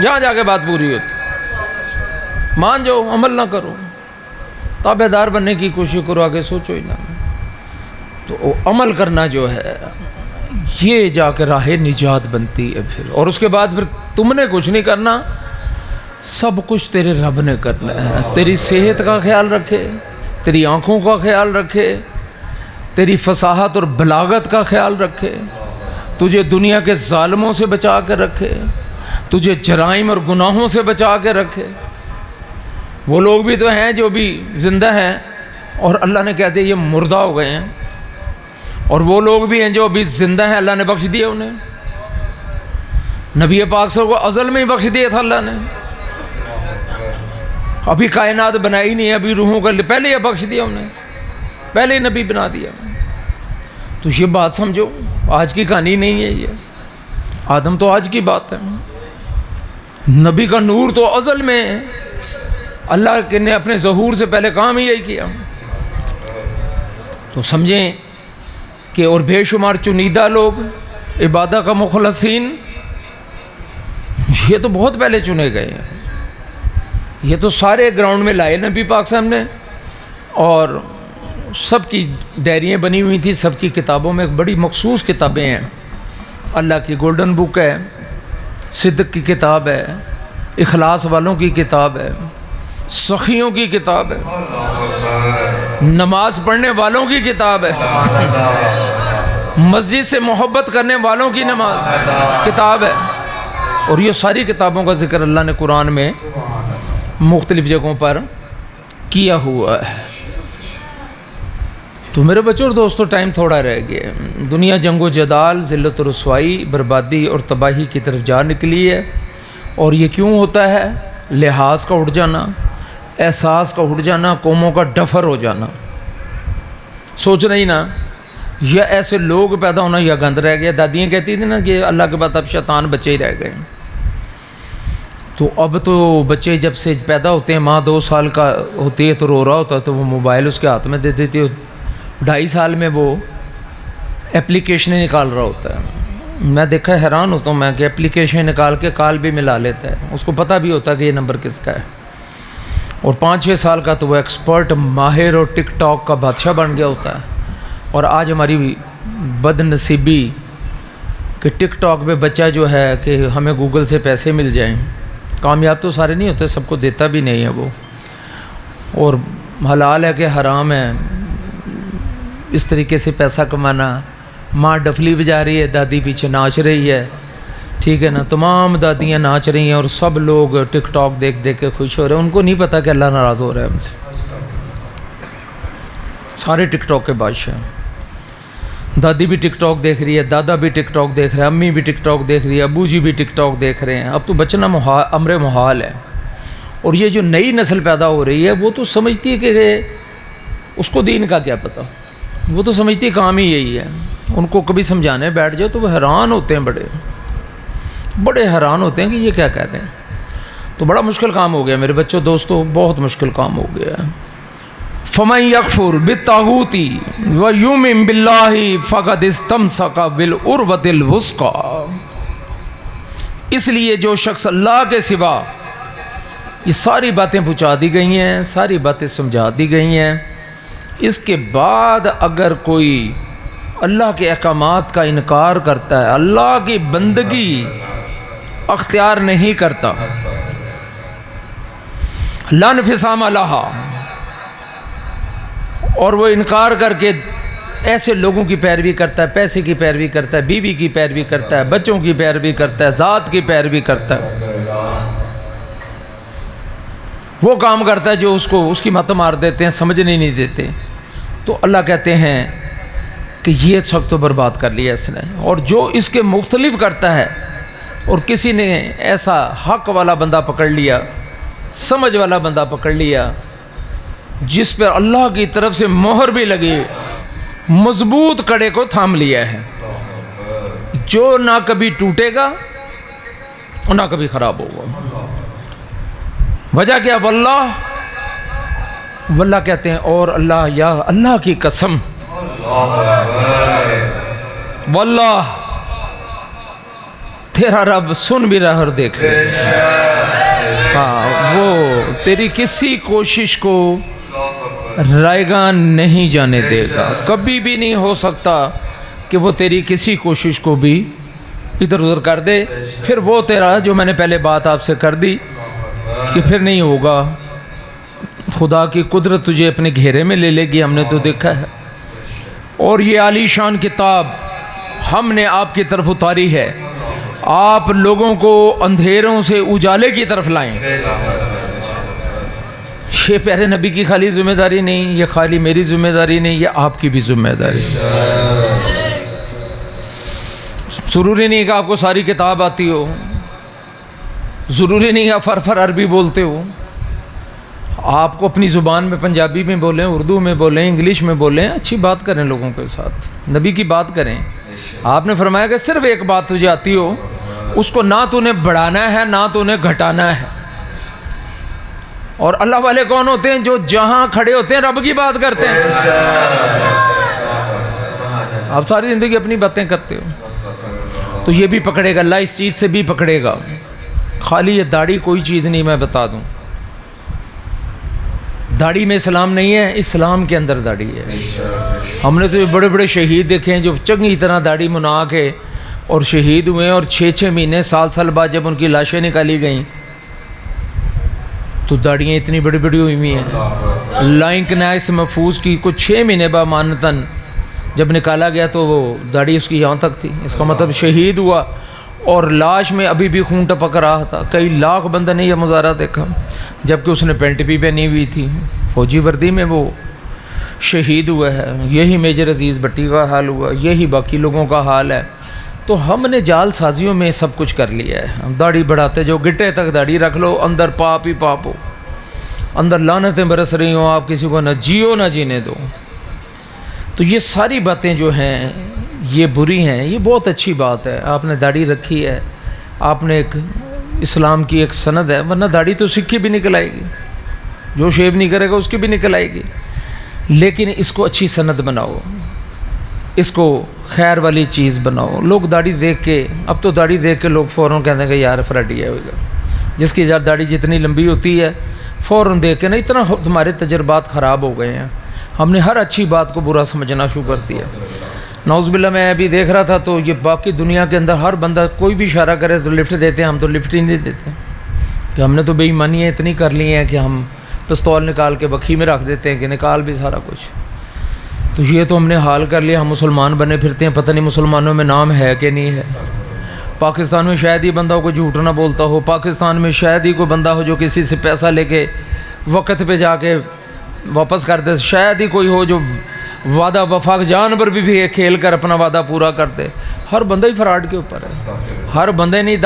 یہاں جا کے بات پوری ہوتی، مان جاؤ عمل نہ کرو، تابع دار بننے کی کوشش کرو، آگے سوچو ہی نہ۔ تو عمل کرنا جو ہے یہ جا کے راہ نجات بنتی ہے پھر، اور اس کے بعد پھر تم نے کچھ نہیں کرنا، سب کچھ تیرے رب نے کرنا ہے۔ تیری صحت کا خیال رکھے، تیری آنکھوں کا خیال رکھے، تیری فصاحت اور بلاغت کا خیال رکھے، تجھے دنیا کے ظالموں سے بچا کے رکھے، تجھے جرائم اور گناہوں سے بچا کے رکھے۔ وہ لوگ بھی تو ہیں جو بھی زندہ ہیں اور اللہ نے کہتے یہ مردہ ہو گئے ہیں، اور وہ لوگ بھی ہیں جو ابھی زندہ ہیں، اللہ نے بخش دیا انہیں۔ نبی پاک صلی اللہ علیہ وسلم کو ازل میں ہی بخش دیا تھا اللہ نے، ابھی کائنات بنائی نہیں ہے، ابھی روحوں کا پہلے ہی بخش دیا انہیں، پہلے ہی نبی بنا دیا۔ تو یہ بات سمجھو، آج کی کہانی نہیں ہے یہ، آدم تو آج کی بات ہے، نبی کا نور تو ازل میں اللہ نے اپنے ظہور سے پہلے کام ہی یہی کیا۔ تو سمجھیں کہ اور بے شمار چنیدہ لوگ، عبادہ کا مخلصین، یہ تو بہت پہلے چنے گئے ہیں، یہ تو سارے گراؤنڈ میں لائے نبی پاک صاحب نے، اور سب کی ڈائریاں بنی ہوئی تھیں، سب کی کتابوں میں بڑی مخصوص کتابیں ہیں، اللہ کی گولڈن بک ہے، صدق کی کتاب ہے، اخلاص والوں کی کتاب ہے، سخیوں کی کتاب ہے، نماز پڑھنے والوں کی کتاب ہے، مسجد سے محبت کرنے والوں کی نماز کتاب ہے، اور یہ ساری کتابوں کا ذکر اللہ نے قرآن میں مختلف جگہوں پر کیا ہوا ہے۔ تو میرے بچوں اور دوستوں، ٹائم تھوڑا رہ گیا، دنیا جنگ و جدال، ذلت و رسوائی، بربادی اور تباہی کی طرف جا نکلی ہے، اور یہ کیوں ہوتا ہے؟ لحاظ کا اٹھ جانا، احساس کا اٹھ جانا، قوموں کا ڈفر ہو جانا، سوچنا ہی نا، یا ایسے لوگ پیدا ہونا، یا گند رہ گیا۔ دادیاں کہتی تھیں نا کہ اللہ کے بعد اب شیطان بچے ہی رہ گئے۔ تو اب تو بچے جب سے پیدا ہوتے ہیں، ماں 2 سال کا ہوتی ہے تو رو رہا ہوتا ہے تو وہ موبائل اس کے ہاتھ میں دے دیتی ہے، 2.5 سال میں وہ اپلیکیشنیں نکال رہا ہوتا ہے۔ میں دیکھا حیران ہوتا ہوں میں کہ اپلیکیشن نکال کے کال بھی ملا لیتا ہے، اس کو پتہ بھی ہوتا ہے کہ یہ نمبر کس کا ہے، اور 5-6 سال کا تو وہ ایکسپرٹ ماہر اور ٹک ٹاک کا بادشاہ بن گیا ہوتا ہے۔ اور آج ہماری بد نصیبی کہ ٹک ٹاک پہ بچہ جو ہے کہ ہمیں گوگل سے پیسے مل جائیں. کامیاب تو سارے نہیں ہوتے, سب کو دیتا بھی نہیں ہے وہ. اور حلال ہے کہ حرام ہے اس طریقے سے پیسہ کمانا. ماں ڈفلی بجا رہی ہے, دادی پیچھے ناچ رہی ہے, ٹھیک ہے نا, تمام دادیاں ناچ رہی ہیں اور سب لوگ ٹک ٹاک دیکھ دیکھ کے خوش ہو رہے ہیں. ان کو نہیں پتہ کہ اللہ ناراض ہو رہا ہے ہم سے. سارے ٹک ٹاک کے بادشاہ. دادی بھی ٹک ٹاک دیکھ رہی ہے, دادا بھی ٹک ٹاک دیکھ رہے ہیں, امی بھی ٹک ٹاک دیکھ رہی ہے, ابو جی بھی ٹک ٹاک دیکھ رہے ہیں. اب تو بچنا امر محال ہے. اور یہ جو نئی نسل پیدا ہو رہی ہے وہ تو سمجھتی ہے کہ اس کو دین کا کیا پتہ, وہ تو سمجھتی ہے کام ہی یہی ہے. ان کو کبھی سمجھانے بیٹھ جاؤ تو وہ حیران ہوتے ہیں, بڑے حیران ہوتے ہیں کہ یہ کیا کہہ رہے ہیں. تو بڑا مشکل کام ہو گیا میرے بچوں, دوستو, بہت مشکل کام ہو گیا. فَمَن يَكْفُرْ بِالطَّاغُوتِ وَيُؤْمِن بِاللَّهِ فَقَدِ اسْتَمْسَكَ بِالْعُرْوَةِ الْوُثْقَىٰ. اس لیے جو شخص اللہ کے سوا, یہ ساری باتیں پہنچا دی گئی ہیں, ساری باتیں سمجھا دی گئی ہیں, اس کے بعد اگر کوئی اللہ کے احکامات کا انکار کرتا ہے, اللہ کی بندگی اختیار نہیں کرتا, لا انفصام لہا, اور وہ انکار کر کے ایسے لوگوں کی پیروی کرتا ہے, پیسے کی پیروی کرتا ہے, بیوی کی پیروی کرتا ہے, بچوں کی پیروی کرتا ہے, ذات کی پیروی کرتا ہے, وہ کام کرتا ہے جو اس کی مت مار دیتے ہیں, سمجھنے نہیں دیتے, تو اللہ کہتے ہیں کہ یہ سب تو برباد کر لیا اس نے. اور جو اس کے مختلف کرتا ہے, اور کسی نے ایسا حق والا بندہ پکڑ لیا, سمجھ والا بندہ پکڑ لیا, جس پر اللہ کی طرف سے مہر بھی لگی, مضبوط کڑے کو تھام لیا ہے, جو نہ کبھی ٹوٹے گا اور نہ کبھی خراب ہوگا. وجہ کیا؟ واللہ کہتے ہیں, اور اللہ, یا اللہ کی قسم, واللہ تیرا رب سن بھی رہا اور دیکھ رہا. ہاں, وہ تیری کسی کوشش کو رائیگاں نہیں جانے دے گا. کبھی بھی نہیں ہو سکتا کہ وہ تیری کسی کوشش کو بھی ادھر ادھر کر دے. پھر وہ تیرا جو میں نے پہلے بات آپ سے کر دی کہ پھر نہیں ہوگا. خدا کی قدرت تجھے اپنے گھیرے میں لے لے گی, ہم نے تو دیکھا ہے. اور یہ عالی شان کتاب ہم نے آپ کی طرف اتاری ہے, آپ لوگوں کو اندھیروں سے اجالے کی طرف لائیں. یہ پیارے نبی کی خالی ذمہ داری نہیں, یہ خالی میری ذمہ داری نہیں, یہ آپ کی بھی ذمہ داری. ضروری نہیں کہ آپ کو ساری کتاب آتی ہو, ضروری نہیں کہ آپ فر عربی بولتے ہو. آپ کو اپنی زبان میں پنجابی میں بولیں, اردو میں بولیں, انگلش میں بولیں, اچھی بات کریں لوگوں کے ساتھ, نبی کی بات کریں. آپ نے فرمایا کہ صرف ایک بات تجھے آتی ہو, اس کو نہ تو نے بڑھانا ہے نہ تو نے گھٹانا ہے. اور اللہ والے کون ہوتے ہیں؟ جو جہاں کھڑے ہوتے ہیں رب کی بات کرتے ہیں. آپ ساری زندگی اپنی باتیں کرتے ہو, تو یہ بھی پکڑے گا اللہ, اس چیز سے بھی پکڑے گا. خالی یہ داڑھی کوئی چیز نہیں, میں بتا دوں, داڑھی میں اسلام نہیں ہے, اسلام کے اندر داڑھی ہے. ہم نے تو بڑے بڑے شہید دیکھے ہیں جو چنگی طرح داڑھی منا کے اور شہید ہوئے, اور 6 مہینے سال بعد جب ان کی لاشیں نکالی گئیں تو داڑیاں اتنی بڑی بڑی ہوئی ہوئی ہیں. لائن کنائس محفوظ کی کچھ 6 مہینے بعد مانتاً جب نکالا گیا تو وہ داڑھی اس کی یہاں تک تھی. اس کا مطلب شہید ہوا اور لاش میں ابھی بھی خون ٹپک رہا تھا. کئی لاکھ بندہ نے یہ مظاہرہ دیکھا, جبکہ اس نے پینٹ بھی پہنی ہوئی تھی, فوجی وردی میں وہ شہید ہوا ہے. یہی میجر عزیز بٹی کا حال ہوا, یہی باقی لوگوں کا حال ہے. تو ہم نے جال سازیوں میں سب کچھ کر لیا ہے. ہم داڑھی بڑھاتے جو گٹے تک داڑھی رکھ لو, اندر پاپ ہی پاپ ہو, اندر لعنتیں برس رہی ہوں, آپ کسی کو نہ جیو نہ جینے دو. تو یہ ساری باتیں جو ہیں یہ بری ہیں. یہ بہت اچھی بات ہے, آپ نے داڑھی رکھی ہے, آپ نے ایک اسلام کی ایک سند ہے, ورنہ داڑھی تو سکھ کی بھی نکل آئے گی, جو شیو نہیں کرے گا اس کی بھی نکل آئے گی. لیکن اس کو اچھی سند بناؤ, اس کو خیر والی چیز بناؤ. لوگ داڑھی دیکھ کے, اب تو داڑھی دیکھ کے لوگ فوراً کہتے ہیں کہ یار فراڈی ہے ہوگا. جس کی داڑھی جتنی لمبی ہوتی ہے فوراً دیکھ کے نا, اتنا تمہارے تجربات خراب ہو گئے ہیں. ہم نے ہر اچھی بات کو برا سمجھنا شروع کر دیا. نعوذ باللہ میں ابھی دیکھ رہا تھا تو یہ باقی دنیا کے اندر ہر بندہ کوئی بھی اشارہ کرے تو لفٹ دیتے ہیں، ہم تو لفٹ ہی نہیں دیتے، کہ ہم نے تو بے ایمانیاں اتنی کر لی ہیں کہ ہم پستول نکال کے بکھی میں رکھ دیتے ہیں کہ نکال بھی سارا کچھ. تو یہ تو ہم نے حال کر لیا، ہم مسلمان بنے پھرتے ہیں، پتہ نہیں مسلمانوں میں نام ہے کہ نہیں ہے. پاکستان میں شاید ہی بندہ ہو کوئی جھوٹ نہ بولتا ہو، پاکستان میں شاید ہی کوئی بندہ ہو جو کسی سے پیسہ لے کے وقت پہ جا کے واپس کر دے، شاید ہی کوئی ہو جو وعدہ وفا جان پر بھی ایک کھیل کر اپنا وعدہ پورا کرتے. ہر بندہ ہی فراڈ کے اوپر ہے، ہر بندے نہیں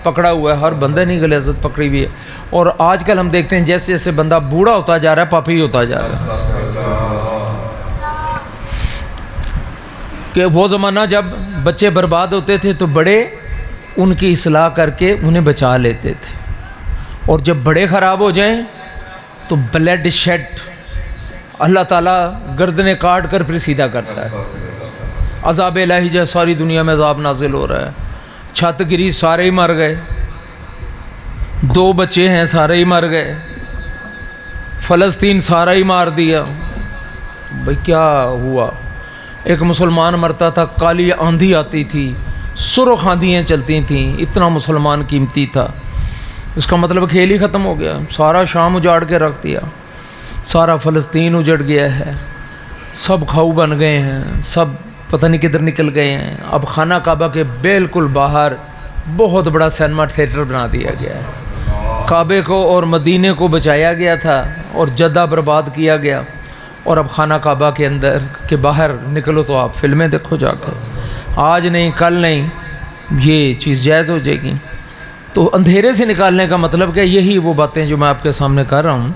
پکڑا ہوا ہے، ہر بندے نہیں غلاظت پکڑی ہوئی ہے. اور آج کل ہم دیکھتے ہیں جیسے جیسے بندہ بوڑھا ہوتا جا رہا ہے پاپی ہوتا جا رہا ہے. کہ وہ زمانہ جب بچے برباد ہوتے تھے تو بڑے ان کی اصلاح کر کے انہیں بچا لیتے تھے، اور جب بڑے خراب ہو جائیں تو بلڈ شیڈ اللہ تعالیٰ گردنیں کاٹ کر پھر سیدھا کرتا ہے. عذاب الہی جائے ساری دنیا میں عذاب نازل ہو رہا ہے. چھت گری سارے ہی مر گئے، 2 بچے ہیں سارے ہی مر گئے، فلسطین سارا ہی مار دیا. بھئی کیا ہوا؟ ایک مسلمان مرتا تھا، کالی آندھی آتی تھی، سرخ آندھیاں چلتی تھیں، اتنا مسلمان قیمتی تھا. اس کا مطلب کھیل ہی ختم ہو گیا، سارا شام اجاڑ کے رکھ دیا، سارا فلسطین اجڑ گیا ہے، سب کھاؤ بن گئے ہیں، سب پتہ نہیں کدھر نکل گئے ہیں. اب خانہ کعبہ کے بالکل باہر بہت بڑا سینما تھیٹر بنا دیا گیا ہے. کعبے کو اور مدینے کو بچایا گیا تھا اور جدہ برباد کیا گیا، اور اب خانہ کعبہ کے اندر کے باہر نکلو تو آپ فلمیں دیکھو جا کے. آج نہیں کل نہیں یہ چیز جائز ہو جائے گی. تو اندھیرے سے نکالنے کا مطلب کہ یہی وہ باتیں جو میں آپ کے سامنے کر رہا ہوں،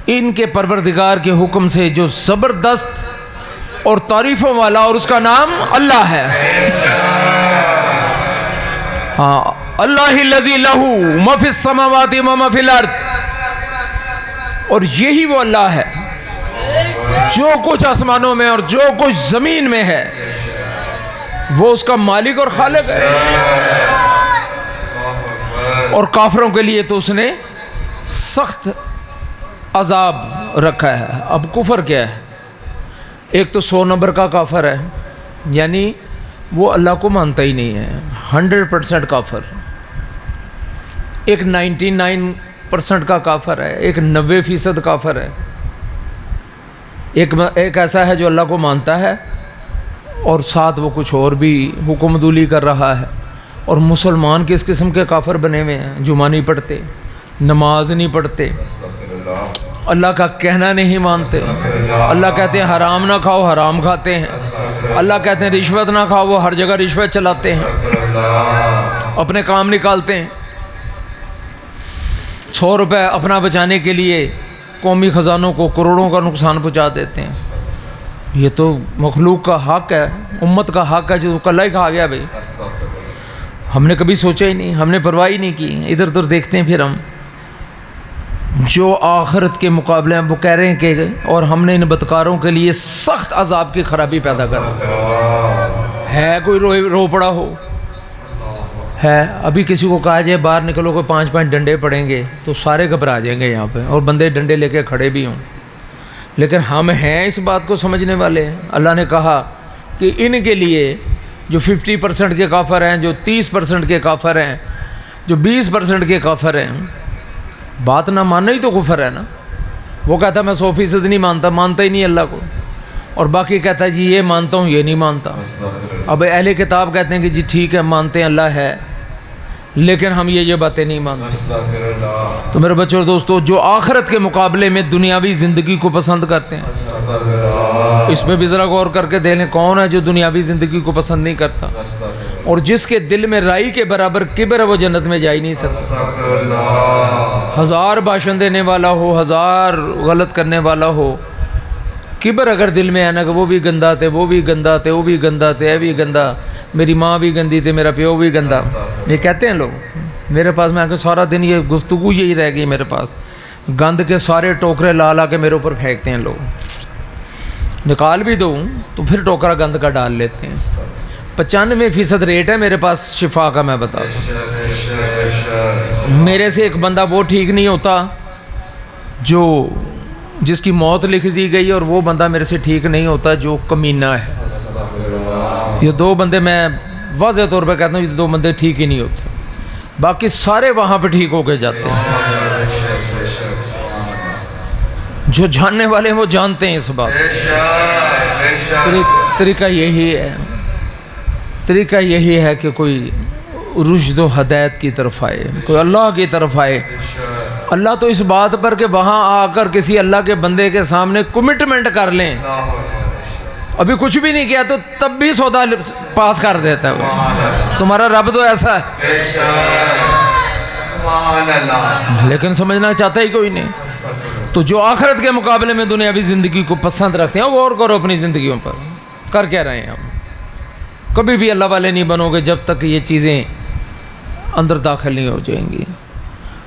ان کے پروردگار کے حکم سے جو زبردست اور تعریفوں والا، اور اس کا نام اللہ ہے. ہاں، اللہ الذی لہ ما فی السماوات و ما فی الارض. اور یہی وہ اللہ ہے جو کچھ آسمانوں میں اور جو کچھ زمین میں ہے، وہ اس کا مالک اور خالق ہے. اور کافروں کے لیے تو اس نے سخت عذاب رکھا ہے. اب کفر کیا ہے؟ ایک تو 100 نمبر کا کافر ہے، یعنی وہ اللہ کو مانتا ہی نہیں ہے، 100% کافر. ایک 99% کا کافر ہے، ایک 90% کافر ہے. ایک ایسا ہے جو اللہ کو مانتا ہے اور ساتھ وہ کچھ اور بھی حکم دولی کر رہا ہے. اور مسلمان کس قسم کے کافر بنے ہوئے ہیں؟ جمعہ نہیں پڑھتے، نماز نہیں پڑھتے، اللہ کا کہنا نہیں مانتے. اللہ کہتے ہیں حرام نہ کھاؤ، حرام کھاتے ہیں. اللہ کہتے ہیں رشوت نہ کھاؤ، وہ ہر جگہ رشوت چلاتے ہیں، اپنے کام نکالتے ہیں. 100 روپے اپنا بچانے کے لیے قومی خزانوں کو کروڑوں کا نقصان پہنچا دیتے ہیں. یہ تو مخلوق کا حق ہے، امت کا حق ہے جو کل ہی کھا گیا. بھائی ہم نے کبھی سوچا ہی نہیں، ہم نے پرواہ ہی نہیں کی. ادھر ادھر دیکھتے ہیں پھر ہم جو آخرت کے مقابلے ہیں وہ کہہ رہے ہیں کہ اور ہم نے ان بدکاروں کے لیے سخت عذاب کی خرابی پیدا کر ہے. کوئی رو پڑا ہو ہے؟ ابھی کسی کو کہا جائے باہر نکلو کوئی 5 ڈنڈے پڑیں گے تو سارے گھبرا جائیں گے یہاں پہ، اور بندے ڈنڈے لے کے کھڑے بھی ہوں. لیکن ہم ہیں اس بات کو سمجھنے والے. اللہ نے کہا کہ ان کے لیے جو 50% کے کافر ہیں، جو 30% کے کافر ہیں، جو 20% کے کافر ہیں، بات نہ ماننا ہی تو کفر ہے نا. وہ کہتا میں 100% نہیں مانتا ہی نہیں اللہ کو، اور باقی کہتا ہے جی یہ مانتا ہوں یہ نہیں مانتا. اب اہل کتاب کہتے ہیں کہ جی ٹھیک ہے مانتے ہیں اللہ ہے، لیکن ہم یہ باتیں نہیں مانتے. تو میرے بچوں اور دوستو، جو آخرت کے مقابلے میں دنیاوی زندگی کو پسند کرتے ہیں، اس پہ بھی ذرا غور کر کے دیکھ لیں کون ہے جو دنیاوی زندگی کو پسند نہیں کرتا، اور جس کے دل میں رائی کے برابر کبر ہے وہ جنت میں جا ہی نہیں سکتا. 1000 بھاشن دینے والا ہو، 1000 غلط کرنے والا ہو، کبر اگر دل میں ہے نا کہ وہ بھی گندا تھے، وہ بھی گندا تھے، وہ بھی گندا تھے، اے بھی گندا، میری ماں بھی گندی تھی، میرا پیو بھی گندا، یہ کہتے ہیں لوگ. میرے پاس میں آ کے سارا دن یہ گفتگو یہی رہ گئی میرے پاس. گند کے سارے ٹوکرے لا کے میرے اوپر پھینکتے ہیں لوگ. نکال بھی دوں تو پھر ٹوکرا گند کا ڈال لیتے ہیں. 95% ریٹ ہے میرے پاس شفا کا. میں بتا دوں میرے سے ایک بندہ وہ ٹھیک نہیں ہوتا جس کی موت لکھ دی گئی، اور وہ بندہ میرے سے ٹھیک نہیں ہوتا جو کمینہ ہے. یہ دو بندے میں واضح طور پہ کہتا ہوں یہ دو بندے ٹھیک ہی نہیں ہوتے، باقی سارے وہاں پہ ٹھیک ہو کے جاتے ہیں۔ جو جاننے والے ہیں وہ جانتے ہیں اس بات۔ طریقہ یہی ہے کہ کوئی رشد و ہدایت کی طرف آئے، کوئی اللہ کی طرف آئے۔ اللہ تو اس بات پر کہ وہاں آ کر کسی اللہ کے بندے کے سامنے کمٹمنٹ کر لیں، ابھی کچھ بھی نہیں کیا تو تب بھی سودا پاس کر دیتا ہے وہ۔ تمہارا رب تو ایسا ہے، لیکن سمجھنا چاہتا ہی کوئی نہیں۔ تو جو آخرت کے مقابلے میں دنیاوی زندگی کو پسند رکھتے ہیں وہ غور کرو اپنی زندگیوں پر، کر کیا رہے ہیں ہم؟ کبھی بھی اللہ والے نہیں بنو گے جب تک یہ چیزیں اندر داخل نہیں ہو جائیں گی۔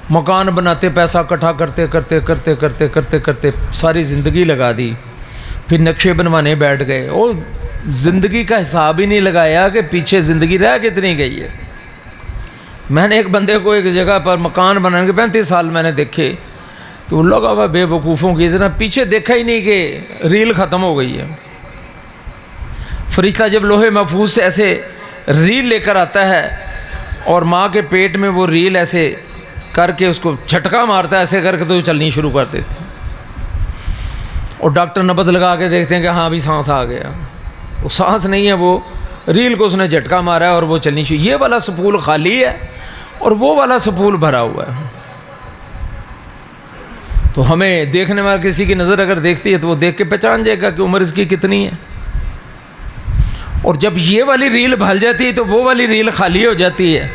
مکان بناتے، پیسہ اکٹھا کرتے کرتے کرتے کرتے کرتے کرتے ساری زندگی لگا دی، پھر نقشے بنوانے بیٹھ گئے، اور زندگی کا حساب ہی نہیں لگایا کہ پیچھے زندگی رہ کتنی گئی ہے۔ میں نے ایک بندے کو ایک جگہ پر مکان بنانے کے 35 سال میں نے دیکھے کہ وہ لوگ اب بے وقوفوں کی طرح پیچھے دیکھا ہی نہیں کہ ریل ختم ہو گئی ہے۔ فرشتہ جب لوہے محفوظ سے ایسے ریل لے کر آتا ہے اور ماں کے پیٹ میں وہ ریل ایسے کر کے اس کو جھٹکا مارتا ہے، ایسے کر کے تو چلنی شروع کر دیتے ہیں، اور ڈاکٹر نبض لگا کے دیکھتے ہیں کہ ہاں ابھی سانس آ گیا، وہ سانس نہیں ہے، وہ ریل کو اس نے جھٹکا مارا ہے اور وہ چلنی شروع۔ یہ والا سپول خالی ہے اور وہ والا سپول بھرا ہوا ہے۔ تو ہمیں دیکھنے والا کسی کی نظر اگر دیکھتی ہے تو وہ دیکھ کے پہچان جائے گا کہ عمر اس کی کتنی ہے، اور جب یہ والی ریل بھل جاتی ہے تو وہ والی ریل خالی ہو جاتی ہے،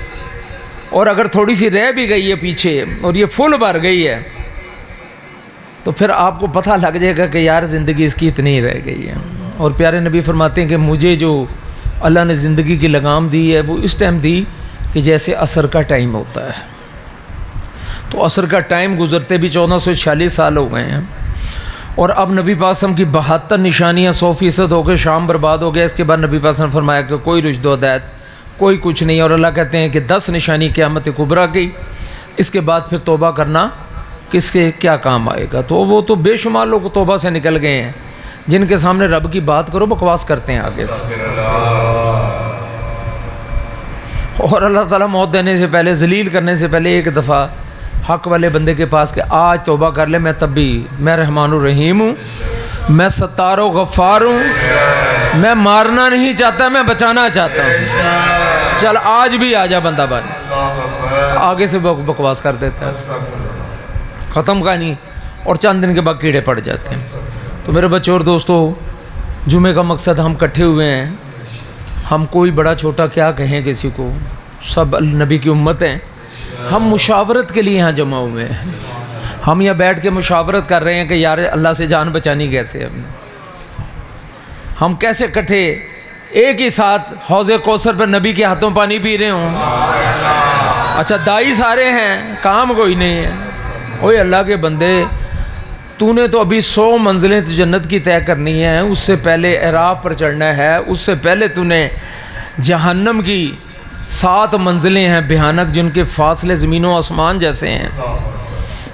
اور اگر تھوڑی سی رہ بھی گئی ہے پیچھے اور یہ فل بھر گئی ہے تو پھر آپ کو پتہ لگ جائے گا کہ یار زندگی اس کی اتنی ہی رہ گئی ہے۔ اور پیارے نبی فرماتے ہیں کہ مجھے جو اللہ نے زندگی کی لگام دی ہے وہ اس ٹائم دی کہ جیسے عصر کا ٹائم ہوتا ہے۔ تو عصر کا ٹائم گزرتے بھی 1446 سال ہو گئے ہیں، اور اب نبی پاک صلی اللہ علیہ وسلم کی 72 نشانیاں 100% ہو کے شام برباد ہو گیا۔ اس کے بعد نبی پاک صلی اللہ علیہ وسلم نے فرمایا کہ کوئی رشد و ہدایت، کوئی کچھ نہیں، اور اللہ کہتے ہیں کہ 10 نشانی قیامت کبریٰ کی، اس کے بعد پھر توبہ کرنا کس کے کیا کام آئے گا۔ تو وہ تو بے شمار لوگ توبہ سے نکل گئے ہیں، جن کے سامنے رب کی بات کرو بکواس کرتے ہیں آگے سے، اور اللہ تعالیٰ موت دینے سے پہلے، ذلیل کرنے سے پہلے ایک دفعہ حق والے بندے کے پاس کہ آج توبہ کر لے، میں تب بھی میں رحمان الرحیم ہوں، میں ستار و غفار ہوں، میں مارنا نہیں چاہتا، میں بچانا چاہتا ہوں، چل آج بھی آ جا بندہ بن۔ آگے سے بکواس کر دیتا ہے، ختم کہانی، اور چند دن کے بعد کیڑے پڑ جاتے ہیں۔ تو میرے بچوں اور دوستو، جمعے کا مقصد ہم کٹھے ہوئے ہیں، ہم کوئی بڑا چھوٹا کیا کہیں کسی کو، سب نبی کی امت ہیں، ہم مشاورت کے لیے یہاں جمع ہوئے ہیں۔ ہم یہاں بیٹھ کے مشاورت کر رہے ہیں کہ یار اللہ سے جان بچانی کیسے، ہم کیسے کٹھے ایک ہی ساتھ حوض کوثر پر نبی کے ہاتھوں پانی پی رہے ہوں۔ اچھا دائی سارے ہیں، کام کوئی نہیں ہے۔ اوے اللہ کے بندے، تو نے تو ابھی 100 منزلیں جنت کی طے کرنی ہیں، اس سے پہلے اعراف پر چڑھنا ہے، اس سے پہلے تو نے جہنم کی 7 منزلیں ہیں بھیانک، جن کے فاصلے زمین و آسمان جیسے ہیں،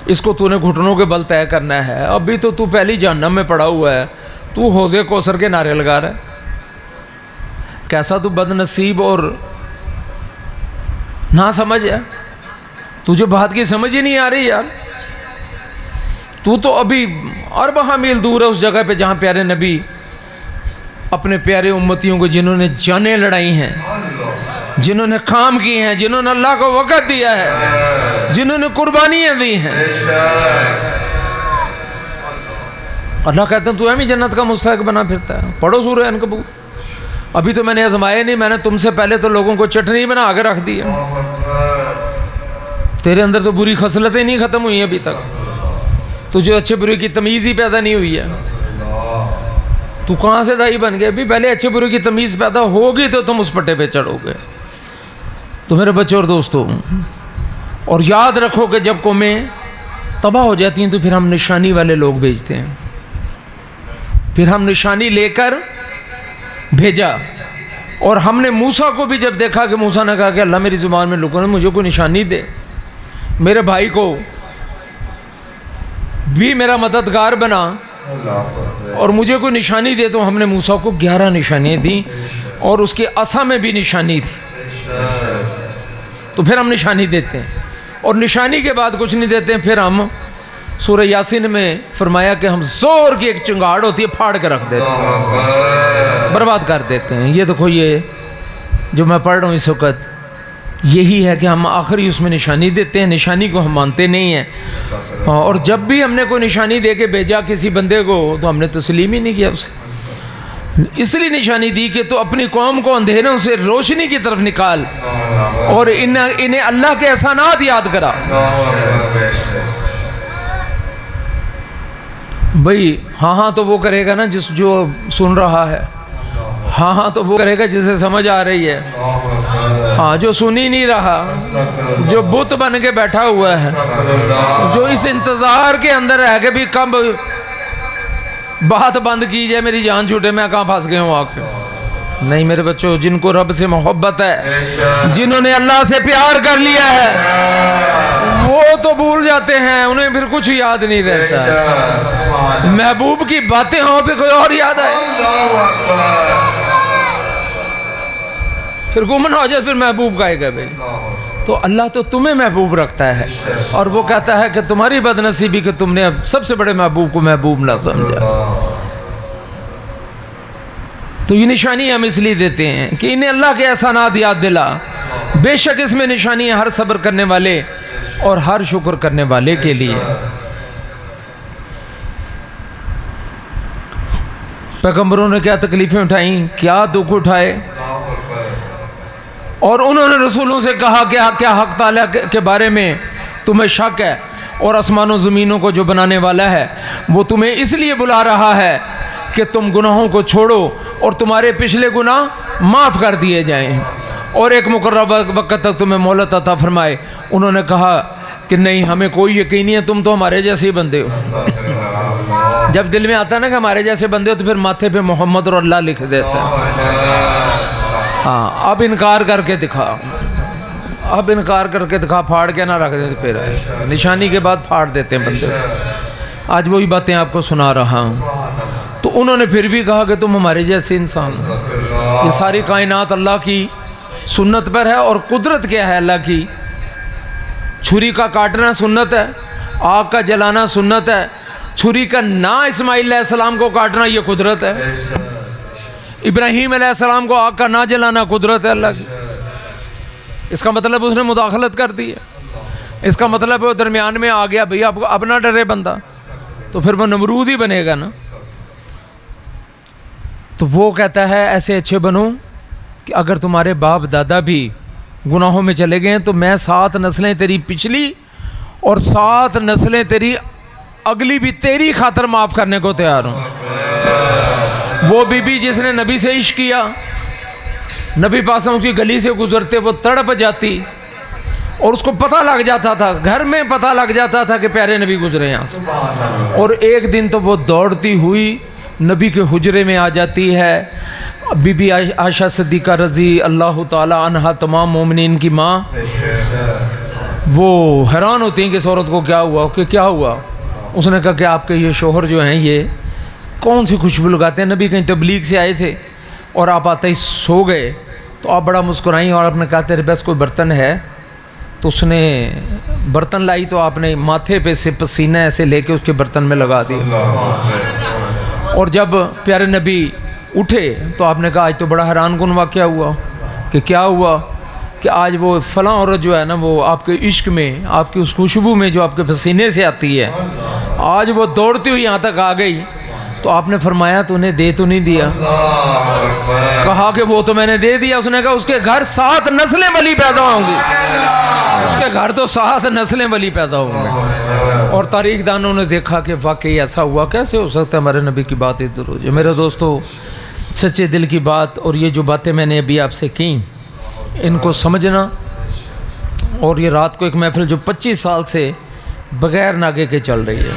اس کو تو نے گھٹنوں کے بل طے کرنا ہے۔ ابھی تو تو پہلی جہنم میں پڑا ہوا ہے، تو حوض کوثر کے نعرے لگا رہا ہے۔ کیسا تو بد نصیب اور نہ سمجھ ہے، تجھے بات کی سمجھ ہی نہیں آ رہی یار۔ تو ابھی اربعہ میل دور ہے اس جگہ پہ جہاں پیارے نبی اپنے پیارے امتیوں کو، جنہوں نے جانیں لڑائی ہیں، جنہوں نے کام کی ہیں، جنہوں نے اللہ کو وقت دیا ہے، جنہوں نے قربانیاں دی ہیں، اللہ کہتے ہیں تو ہمیں جنت کا مستحق بنا پھرتا ہے۔ پڑھو سورہ عنکبوت۔ ابھی تو میں نے آزمایا نہیں، میں نے تم سے پہلے تو لوگوں کو چٹنی بنا کے رکھ دی ہے، تیرے اندر تو بری خصلتیں نہیں ختم ہوئی ہیں ابھی تک، تجھے اچھے برے کی تمیز ہی پیدا نہیں ہوئی ہے، تو کہاں سے دائی بن گئے؟ ابھی پہلے اچھے برے کی تمیز پیدا ہوگی تو تم اس پٹے پہ چڑھو گے۔ تو میرے بچوں اور دوستوں، اور یاد رکھو کہ جب قومیں تباہ ہو جاتی ہیں تو پھر ہم نشانی والے لوگ بھیجتے ہیں، پھر ہم نشانی لے کر بھیجا، اور ہم نے موسیٰ کو بھی جب دیکھا کہ موسیٰ نے کہا کہ اللہ میری زبان میں لوگوں نے مجھے کوئی نشانی دے، میرے بھائی کو بھی میرا مددگار بنا، اور مجھے کوئی نشانی دے تو ہم نے موسیٰ کو 11 نشانیاں دیں اور اس کی عصا میں بھی نشانی تھی. تو پھر ہم نشانی دیتے ہیں اور نشانی کے بعد کچھ نہیں دیتے ہیں. پھر ہم سورہ یاسین میں فرمایا کہ ہم زور کی ایک چنگاڑ ہوتی ہے پھاڑ کے رکھ دیتے ہیں, برباد کر دیتے ہیں. یہ دیکھو یہ جو میں پڑھ رہا ہوں اس وقت یہی ہے کہ ہم آخری اس میں نشانی دیتے ہیں, نشانی کو ہم مانتے نہیں ہیں. اور جب بھی ہم نے کوئی نشانی دے کے بھیجا کسی بندے کو تو ہم نے تسلیم ہی نہیں کیا اسے. اس لیے نشانی دی کہ تو اپنی قوم کو اندھیروں سے روشنی کی طرف نکال اور انہیں اللہ کے احسانات یاد کرا. بھئی ہاں تو وہ کرے گا نا جو سن رہا ہے, ہاں تو وہ کرے گا جسے سمجھ آ رہی ہے. ہاں جو سن ہی نہیں رہا, جو بت بن کے بیٹھا ہوا ہے, جو اس انتظار کے اندر ہے کہ بھی کب بات بند کی جائے میری جان چھوٹے, میں کہاں پھنس گئے ہوں آ کے. نہیں میرے بچوں, جن کو رب سے محبت ہے, جنہوں نے اللہ سے پیار کر لیا ہے, وہ تو بھول جاتے ہیں, انہیں پھر کچھ یاد نہیں رہتا. محبوب کی باتیں ہوں پہ کوئی اور یاد آئے, پھر گمن ہو جائے, پھر محبوب کہے گا بھائی. تو اللہ تو تمہیں محبوب رکھتا ہے اور وہ کہتا ہے کہ تمہاری بد نصیبی کہ تم نے سب سے بڑے محبوب کو محبوب نہ سمجھا. تو یہ نشانی ہم اس لیے دیتے ہیں کہ انہیں اللہ کے احسانات یاد دلا. بے شک اس میں نشانی ہے ہر صبر کرنے والے اور ہر شکر کرنے والے کے لیے. پیغمبروں نے کیا تکلیفیں اٹھائیں, کیا دکھ اٹھائے, اور انہوں نے رسولوں سے کہا کہ کیا حق تعالیٰ کے بارے میں تمہیں شک ہے, اور آسمان و زمینوں کو جو بنانے والا ہے وہ تمہیں اس لیے بلا رہا ہے کہ تم گناہوں کو چھوڑو اور تمہارے پچھلے گناہ معاف کر دیے جائیں اور ایک مقررہ وقت تک تمہیں مہلت عطا فرمائے. انہوں نے کہا کہ نہیں, ہمیں کوئی یقین نہیں ہے, تم تو ہمارے جیسے ہی بندے ہو. جب دل میں آتا ہے نا کہ ہمارے جیسے بندے ہو تو پھر ماتھے پہ محمد اور اللہ لکھ دیتا ہے. ہاں اب انکار کر کے دکھا, اب انکار کر کے دکھا, پھاڑ کے نہ رکھ دیتے. پھر نشانی کے بعد پھاڑ دیتے ہیں بندے. آج وہی باتیں آپ کو سنا رہا ہوں. تو انہوں نے پھر بھی کہا کہ تم ہمارے جیسے انسان ہو. یہ ساری کائنات اللہ کی سنت پر ہے, اور قدرت کیا ہے اللہ کی. چھری کا کاٹنا سنت ہے, آگ کا جلانا سنت ہے, چھری کا نہ اسماعیل علیہ السلام کو کاٹنا یہ قدرت ہے, ابراہیم علیہ السلام کو آگ کا نہ جلانا قدرت ہے اللہ کی. اس کا مطلب اس نے مداخلت کر دی ہے, اس کا مطلب وہ درمیان میں آ گیا. بھئی اب نہ ڈرے بندہ, تو پھر وہ نمرود ہی بنے گا نا. تو وہ کہتا ہے ایسے اچھے بنو کہ اگر تمہارے باپ دادا بھی گناہوں میں چلے گئے تو میں 7 نسلیں تیری پچھلی اور 7 نسلیں تیری اگلی بھی تیری خاطر معاف کرنے کو تیار ہوں. وہ بی بی جس نے نبی سے عشق کیا, نبی پاسوں کی گلی سے گزرتے وہ تڑپ جاتی اور اس کو پتہ لگ جاتا تھا, گھر میں پتہ لگ جاتا تھا کہ پیارے نبی گزرے یہاں سے. اور ایک دن تو وہ دوڑتی ہوئی نبی کے حجرے میں آ جاتی ہے. بی بی عائشہ صدیقہ رضی اللہ تعالی عنہا, تمام مومنین کی ماں, وہ حیران ہوتی ہیں کہ اس عورت کو کیا ہوا, کہ کیا ہوا. اس نے کہا کہ آپ کے یہ شوہر جو ہیں یہ کون سی خوشبو لگاتے ہیں, نبی کہیں تبلیغ سے آئے تھے اور آپ آتے ہی سو گئے. تو آپ بڑا مسکرائیں اور آپ نے کہا تیرے پاس کوئی برتن ہے. تو اس نے برتن لائی تو آپ نے ماتھے پہ سے پسینہ ایسے لے کے اس کے برتن میں لگا دیا. اور جب پیارے نبی اٹھے تو آپ نے کہا آج تو بڑا حیران کن واقعہ ہوا. کہ کیا ہوا؟ کہ آج وہ فلاں عورت جو ہے نا وہ آپ کے عشق میں, آپ کی اس خوشبو میں جو آپ کے پسینے سے آتی ہے, آج وہ دوڑتی ہوئی یہاں تک آ گئی. تو آپ نے فرمایا تو انہیں دے تو نہیں دیا؟ کہا کہ وہ تو میں نے دے دیا. اس نے کہا اس کے گھر 7 نسلیں ولی پیدا ہوں گی, اس کے گھر تو 7 نسلیں ولی پیدا ہوں گے. اور تاریخ دانوں نے دیکھا کہ واقعی ایسا ہوا. کیسے ہو سکتا ہے ہمارے نبی کی بات ادھر ہو جائے؟ میرے دوستو, سچے دل کی بات اور یہ جو باتیں میں نے ابھی آپ سے کی ان کو سمجھنا. اور یہ رات کو ایک محفل جو 25 سال سے بغیر ناگے کے چل رہی ہے,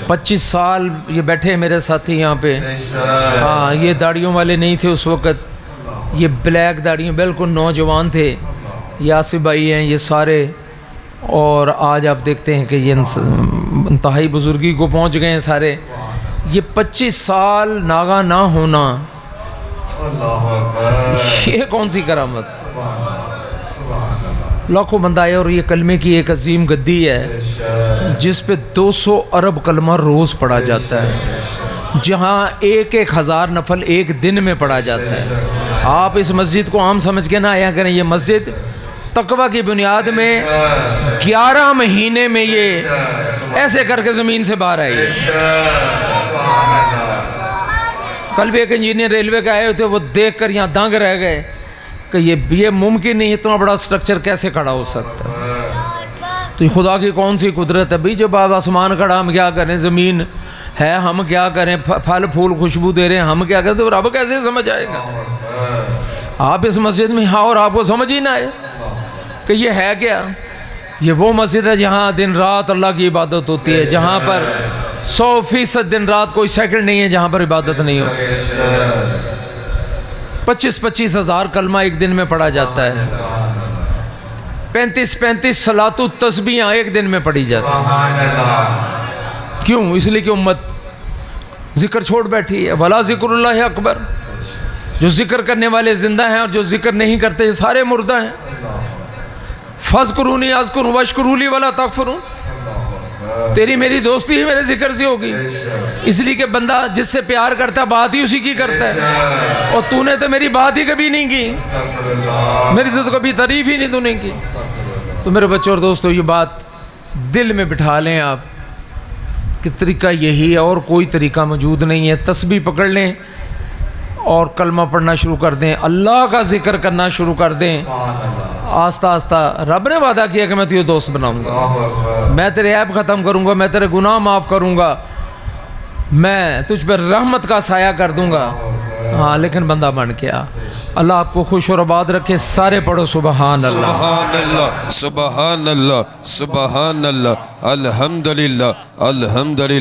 25 سال یہ بیٹھے ہیں میرے ساتھی یہاں پہ. ہاں, یہ داڑھیوں والے نہیں تھے اس وقت, یہ بلیک داڑھیوں بالکل نوجوان تھے. یہ آصف بھائی ہیں, یہ سارے اور آج آپ دیکھتے ہیں کہ یہ انتہائی بزرگی کو پہنچ گئے ہیں سارے. یہ 25 سال ناگا نہ ہونا، یہ کون سی کرامت. لاکھوں بندہ آئے اور یہ کلمے کی ایک عظیم گدی ہے جس پہ 200 ارب کلمہ روز پڑھا جاتا ہے، جہاں 1,000 نفل ایک دن میں پڑھا جاتا ہے. آپ اس مسجد کو عام سمجھ کے نہ آیا کریں. یہ مسجد تقویٰ کی بنیاد میں 11 مہینے میں یہ ایسے کر کے زمین سے باہر آئی. کل بھی ایک انجینئر ریلوے کا آئے ہوتے، وہ دیکھ کر یہاں دنگ رہ گئے کہ یہ ممکن نہیں، اتنا بڑا سٹرکچر کیسے کھڑا ہو سکتا ہے. تو خدا کی کون سی قدرت ہے بھئی. جب آپ آسمان کھڑا ہم کیا کریں، زمین ہے ہم کیا کریں، پھل پھول خوشبو دے رہے ہیں ہم کیا کریں، تو رب کیسے سمجھ آئے گا. آپ اس مسجد میں ہاں اور آپ کو سمجھ ہی نہ آئے کہ یہ ہے کیا. یہ وہ مسجد ہے جہاں دن رات اللہ کی عبادت ہوتی ہے، جہاں پر 100% دن رات کوئی سیکنڈ نہیں ہے جہاں پر عبادت نہیں ہوتی. 25 ہزار کلمہ ایک دن میں پڑھا جاتا ہے. 35 صلاۃ و تسبیحاں ایک دن میں پڑھی جاتی ہیں. کیوں؟ اس لیے کہ امت ذکر چھوڑ بیٹھی ہے. ولا ذکر اللہ اکبر. جو ذکر کرنے والے زندہ ہیں اور جو ذکر نہیں کرتے یہ سارے مردہ ہیں. فاذکرونی اذکرکم واشکروا لی ولا تکفرون. تیری میری دوستی ہی میرے ذکر سے ہوگی. اس لیے کہ بندہ جس سے پیار کرتا ہے بات ہی اسی کی کرتا ہے، اور تو نے تو میری بات ہی کبھی نہیں کی، میری تو کبھی تعریف ہی نہیں تو نہیں کی. تو میرے بچوں اور دوستو یہ بات دل میں بٹھا لیں آپ کہ طریقہ یہی ہے اور کوئی طریقہ موجود نہیں ہے. تسبیح پکڑ لیں اور کلمہ پڑھنا شروع کر دیں، اللہ کا ذکر کرنا شروع کر دیں. آہستہ آہستہ رب نے وعدہ کیا کہ میں تجھے دوست بناؤں گا، میں تیرے عیب ختم کروں گا، میں تیرے گناہ معاف کروں گا، میں تجھ پر رحمت کا سایہ کر دوں گا. ہاں لیکن بندہ بن کے آ. اللہ آپ کو خوش اور آباد رکھے. سارے پڑھو سبحان اللہ. سبحان اللہ، سبحان اللہ، سبحان اللہ، الحمدللہ، الحمدللہ.